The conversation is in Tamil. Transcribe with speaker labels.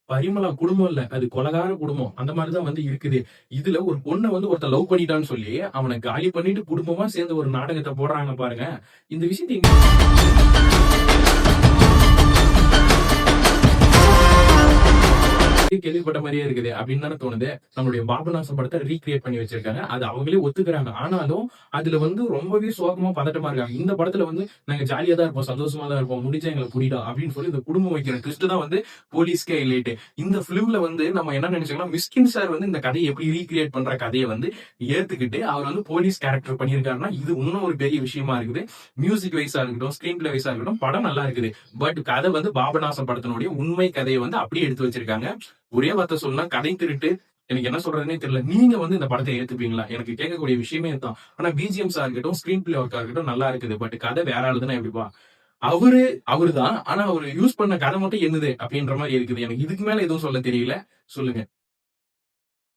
Speaker 1: பரிமளா குடும்பம் இல்ல. அது கொலகார குடும்பம். அந்த மாதிரிதான் வந்து இருக்குது. இதுல ஒரு பொண்ண வந்து ஒருத்தன் லவ் பண்ணிட்டான்னு சொல்லி, அவன காலி பண்ணிட்டு குடும்பமா சேர்ந்து ஒரு நாடகத்த போடுறாங்க பாருங்க. இந்த விஷயத்த கேள்விப்பட்ட மாதிரியே இருக்குது அப்படின்னு தானே தோணுது. நம்மளுடைய பாபநாசம் படத்தை ரீகிரியேட் பண்ணி வச்சிருக்காங்க. அது அவங்களே ஒத்துக்கிறாங்க. ஆனாலும் அதுல வந்து ரொம்பவே சோகமா பதட்டமா இருக்காங்க. இந்த படத்துல வந்து நாங்க ஜாலியா தான் இருப்போம், சந்தோஷமா தான் இருப்போம், முடிஞ்சா எங்களுக்கு புரியுதா அப்படின்னு சொல்லி இந்த குடும்பம் வைக்கிற ட்விஸ்ட் தான் வந்து போலீஸ்க்கே ஹைலைட். இந்த பிலிம்ல வந்து நம்ம என்ன நினைச்சோம்னா மிஸ்கின் சார் வந்து இந்த கதையை எப்படி ரீகிரியேட் பண்ற கதையை வந்து ஏத்துக்கிட்டு அவர் வந்து போலீஸ் கேரக்டர் பண்ணியிருக்காருன்னா இது இன்னும் ஒரு பெரிய விஷயமா இருக்குது. மியூசிக் வைஸா இருக்கட்டும், ஸ்கிரீன் பிளே வைஸா இருக்கட்டும், படம் நல்லா இருக்குது. பட் கதை வந்து பாபநாசம் படத்தினுடைய உண்மை கதையை வந்து அப்படியே எடுத்து வச்சிருக்காங்க. ஒரே வார்த்தை சொல்லலாம், கதை திருட்டு. எனக்கு என்ன சொல்றதுனே தெரியல. நீங்க வந்து இந்த படத்தை ஏத்துப்பீங்களா? எனக்கு கேட்கக்கூடிய விஷயமே இதுதான். ஆனா பிஜிஎம்ஸா இருக்கட்டும், ஸ்கிரீன் பிளே ஒர்க்கா இருக்கட்டும் நல்லா இருக்குது. பட் கதை வேற ஆளுதுன்னா எப்படிப்பா? அவரு அவருதான். ஆனா அவரு யூஸ் பண்ண கதை மட்டும் என்னது அப்படின்ற மாதிரி இருக்குது. எனக்கு இதுக்கு மேல எதுவும் சொல்ல தெரியல. சொல்லுங்க.